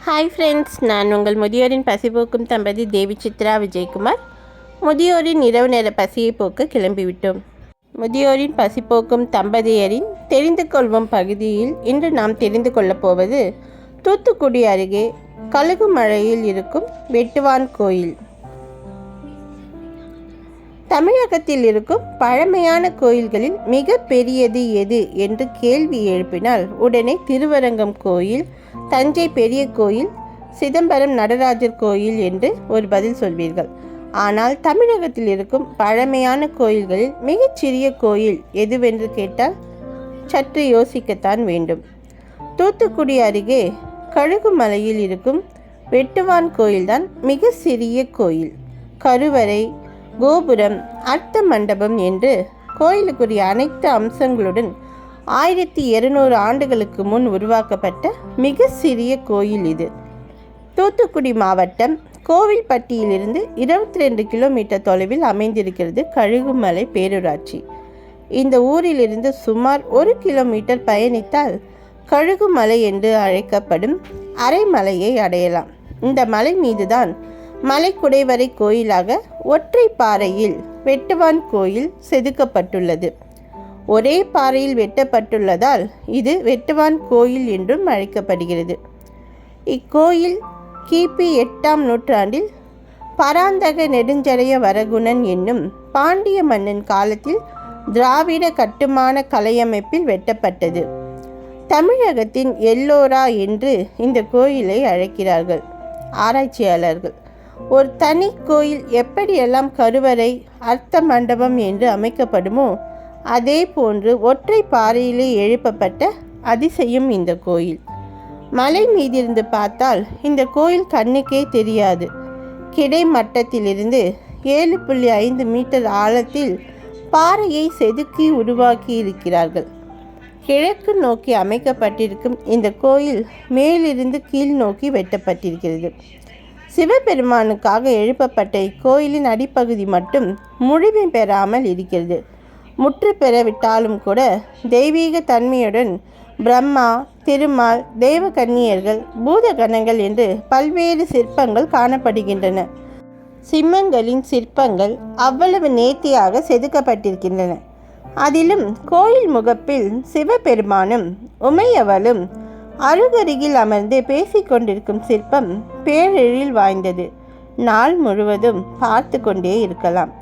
Hi friends, நான் உங்கள் முதியோரின் பசிபோக்கும் தம்பதி தேவி சித்ரா விஜயகுமார். முதியோரின் இரவு நேர பசியை போக்க கிளம்பிவிட்டோம். முதியோரின் பசிப்போக்கும் தம்பதியரின் தெரிந்து கொள்வோம் பகுதியில் இன்று நாம் தெரிந்து கொள்ளப் போவது தூத்துக்குடி அருகே கழுகுமலையில் இருக்கும் வெட்டுவான் கோயில். தமிழகத்தில் இருக்கும் பழமையான கோயில்களில் மிக பெரியது எது என்று கேள்வி எழுப்பினால் உடனே திருவரங்கம் கோயில், தஞ்சை பெரிய கோயில், சிதம்பரம் நடராஜர் கோயில் என்று ஒரு பதில் சொல்வீர்கள். ஆனால் தமிழகத்தில் இருக்கும் பழமையான கோயில்களில் மிகச்சிறிய கோயில் எதுவென்று கேட்டால் சற்று யோசிக்கத்தான் வேண்டும். தூத்துக்குடி அருகே கழுகுமலையில் இருக்கும் வெட்டுவான் கோயில்தான் மிக சிறிய கோயில். கருவறை, கோபுரம், அர்த்த மண்டபம் என்று கோயிலுக்குரிய அனைத்து அம்சங்களுடன் 1200 ஆண்டுகளுக்கு முன் உருவாக்கப்பட்ட மிக சிறிய கோயில் இது. தூத்துக்குடி மாவட்டம் கோவில்பட்டியிலிருந்து 22 கிலோமீட்டர் தொலைவில் அமைந்திருக்கிறது கழுகுமலை பேரூராட்சி. இந்த ஊரிலிருந்து சுமார் 1 கிலோமீட்டர் பயணித்தால் கழுகுமலை என்று அழைக்கப்படும் அரைமலையை அடையலாம். இந்த மலை மீதுதான் மலைக்குடைவரை கோயிலாக ஒற்றை பாறையில் வெட்டுவான் கோயில் செதுக்கப்பட்டுள்ளது. ஒரே பாறையில் வெட்டப்பட்டுள்ளதால் இது வெட்டுவான் கோயில் என்றும் அழைக்கப்படுகிறது. இக்கோயில் கிபி 8ஆம் நூற்றாண்டில் பராந்தக நெடுஞ்சடைய வரகுணன் என்னும் பாண்டிய மன்னன் காலத்தில் திராவிட கட்டுமான கலையமைப்பில் வெட்டப்பட்டது. தமிழகத்தின் எல்லோரா என்று இந்த கோயிலை அழைக்கிறார்கள் ஆராய்ச்சியாளர்கள். ஒரு தனி கோயில் எப்படியெல்லாம் கருவறை, அர்த்த மண்டபம் என்று அமைக்கப்படுமோ அதே போன்று ஒற்றை பாறையிலே எழுப்பப்பட்ட அதிசயம் இந்த கோயில். மலை மீதிருந்து பார்த்தால் இந்த கோயில் கண்ணுக்கே தெரியாது. கிடைமட்டத்திலிருந்து 7.5 மீட்டர் ஆழத்தில் பாறையை செதுக்கி உருவாக்கி இருக்கிறார்கள். கிழக்கு நோக்கி அமைக்கப்பட்டிருக்கும் இந்த கோயில் மேலிருந்து கீழ் நோக்கி வெட்டப்பட்டிருக்கிறது. சிவபெருமானுக்காக எழுப்பப்பட்ட இக்கோயிலின் அடிப்பகுதி மட்டும் முழுமை பெறாமல் இருக்கிறது. முற்று பெறவிட்டாலும் கூட தெய்வீக தன்மையுடன் பிரம்மா, திருமால், தேவகன்னியர்கள், பூதகணங்கள் என்று பல்வேறு சிற்பங்கள் காணப்படுகின்றன. சிம்மங்களின் சிற்பங்கள் அவ்வளவு நேர்த்தியாக செதுக்கப்பட்டிருக்கின்றன. அதிலும் கோயில் முகப்பில் சிவபெருமானும் உமையவளும் அருகருகில் அமர்ந்து பேசிக்கொண்டிருக்கும் சிற்பம் பேரெழில் வாய்ந்தது. நாள் முழுவதும் பார்த்து கொண்டே இருக்கலாம்.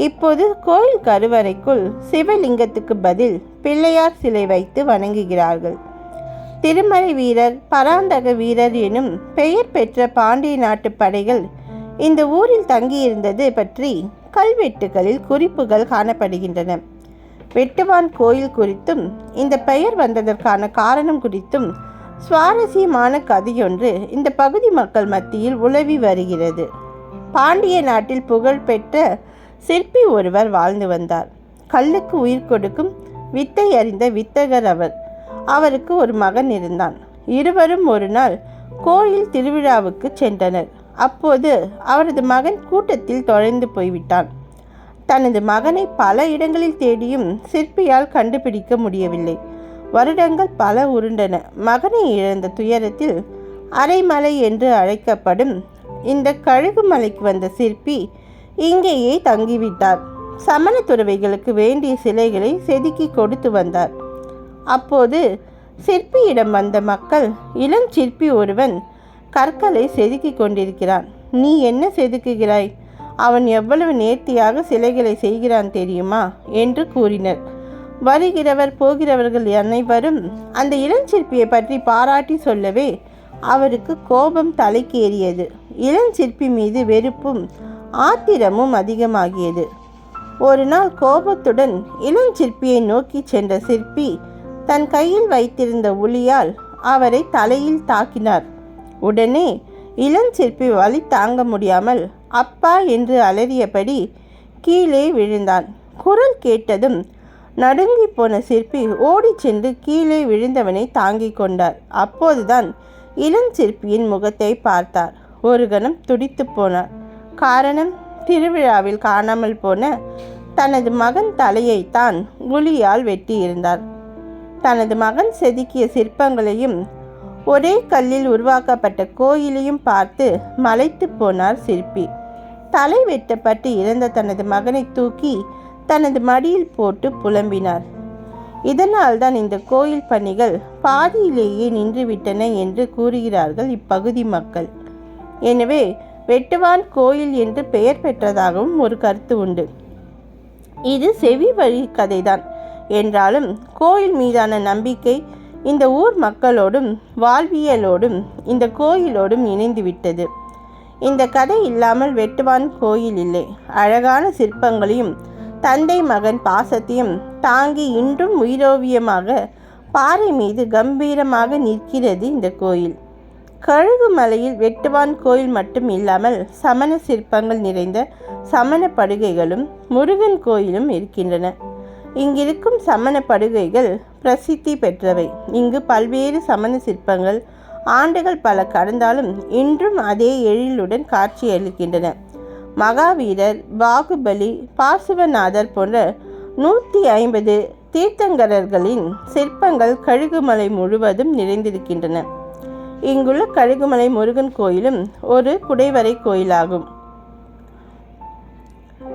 இப்போது கோயில் கருவறைக்குள் சிவலிங்கத்துக்கு பதில் பிள்ளையார் சிலை வைத்து வணங்குகிறார்கள். திருமலை வீரர், பராந்தக வீரர் எனும் பெயர் பெற்ற பாண்டிய நாட்டு படைகள் இந்த ஊரில் தங்கியிருந்தது பற்றி கல்வெட்டுகளில் குறிப்புகள் காணப்படுகின்றன. வெட்டுவான் கோயில் குறித்தும் இந்த பெயர் வந்ததற்கான காரணம் குறித்தும் சுவாரஸ்யமான கதையொன்று இந்த பகுதி மக்கள் மத்தியில் உலவி வருகிறது. பாண்டிய நாட்டில் புகழ்பெற்ற சிற்பி ஒருவர் வாழ்ந்து வந்தார். கல்லுக்கு உயிர் கொடுக்கும் வித்தை அறிந்த வித்தகர் அவர். அவருக்கு ஒரு மகன் இருந்தான். இருவரும் ஒரு நாள் கோயில் திருவிழாவுக்கு சென்றனர். அப்போது அவரது மகன் கூட்டத்தில் தொலைந்து போய்விட்டான். தனது மகனை பல இடங்களில் தேடியும் சிற்பியால் கண்டுபிடிக்க முடியவில்லை. வருடங்கள் பல உருண்டன. மகனை இழந்த துயரத்தில் அரைமலை என்று அழைக்கப்படும் இந்த கழுகுமலைக்கு வந்த சிற்பி இங்கேயே தங்கிவிட்டார். சமண துறவிகளுக்கு வேண்டிய சிலைகளை செதுக்கி கொடுத்து வந்தார். அப்போது சிற்பியிடம் வந்த மக்கள், இளம் சிற்பி ஒருவன் கற்களை செதுக்கி கொண்டிருக்கிறான், நீ என்ன செதுக்குகிறாய்? அவன் எவ்வளவு நேர்த்தியாக சிலைகளை செய்கிறான் தெரியுமா என்று கூறினர். வருகிறவர் போகிறவர்கள் அனைவரும் அந்த இளஞ்சிற்பியை பற்றி பாராட்டி சொல்லவே அவருக்கு கோபம் தலைக்கேறியது. இளஞ்சிற்பி மீது வெறுப்பும் ஆத்திரமும் அதிகமாகியது. ஒரு நாள் கோபத்துடன் இளஞ்சிற்பியை நோக்கி சென்ற சிற்பி தன் கையில் வைத்திருந்த உளியால் அவரை தலையில் தாக்கினார். உடனே இளஞ்சிற்பி வலி தாங்க முடியாமல் அப்பா என்று அலறியபடி கீழே விழுந்தான். குரல் கேட்டதும் நடுங்கி போன சிற்பி ஓடி சென்று கீழே விழுந்தவனை தாங்கிக் கொண்டார். அப்போதுதான் இளஞ்சிற்பியின் முகத்தை பார்த்தார். ஒரு கணம் துடித்து போனார். காரணம், திருவிழாவில் காணாமல் போன தனது மகன் தலையைத்தான் உளியால் வெட்டியிருந்தார். தனது மகன் செதுக்கிய சிற்பங்களையும் ஒரே கல்லில் உருவாக்கப்பட்ட கோயிலையும் பார்த்து மலைத்து போனார் சிற்பி. தலை வெட்டப்பட்டு இறந்த தனது மகனை தூக்கி தனது மடியில் போட்டு புலம்பினார். இதனால்தான் இந்த கோயில் பணிகள் பாதியிலேயே நின்றுவிட்டன என்று கூறுகிறார்கள் இப்பகுதி மக்கள். எனவே வெட்டுவான் கோயில் என்று பெயர் பெற்றதாகவும் ஒரு கருத்து உண்டு. இது செவி வழி கதைதான் என்றாலும் கோயில் மீதான நம்பிக்கை இந்த ஊர் மக்களோடும் வாழ்வியலோடும் இந்த கோயிலோடும் இணைந்துவிட்டது. இந்த கதை இல்லாமல் வெட்டுவான் கோயில் இல்லை. அழகான சிற்பங்களையும் தந்தை மகன் பாசத்தையும் தாங்கி இன்றும் உயிரோவியமாக பாறை மீது கம்பீரமாக நிற்கிறது இந்த கோயில். கழுகுமலையில் வெட்டுவான் கோயில் மட்டும் இல்லாமல் சமண சிற்பங்கள் நிறைந்த சமண படுகைகளும் முருகன் கோயிலும் இருக்கின்றன. இங்கிருக்கும் சமண படுகைகள் பிரசித்தி பெற்றவை. இங்கு பல்வேறு சமண சிற்பங்கள் ஆண்டுகள் பல கடந்தாலும் இன்றும் அதே எழிலுடன் காட்சியளிக்கின்றன. மகாவீரர், பாகுபலி, பார்சுவநாதர் போன்ற 150 தீர்த்தங்கரர்களின் சிற்பங்கள் கழுகுமலை முழுவதும் நிறைந்திருக்கின்றன. இங்குள்ள கழுகுமலை முருகன் கோயிலும் ஒரு குடைவரை கோயிலாகும்.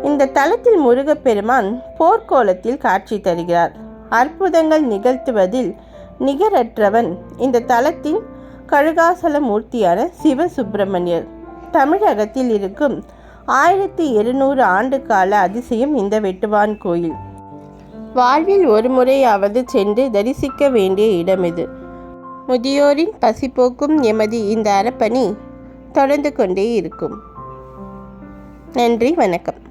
இந்த தலத்தில் முருகப்பெருமான் போர்க்கோலத்தில் காட்சி தருகிறார். அற்புதங்கள் நிகழ்த்துவதில் நிகரற்றவன் இந்த தலத்தின் கழுகாசல மூர்த்தியான சிவசுப்பிரமணியர். தமிழகத்தில் இருக்கும் 1200 ஆண்டு கால அதிசயம் இந்த வெட்டுவான் கோயில். வாழ்வில் ஒரு முறையாவது சென்று தரிசிக்க வேண்டிய இடம் இது. முதியோரின் பசி போக்கும் எமது இந்த அறப்பணி தொடர்ந்து கொண்டே இருக்கும். நன்றி, வணக்கம்.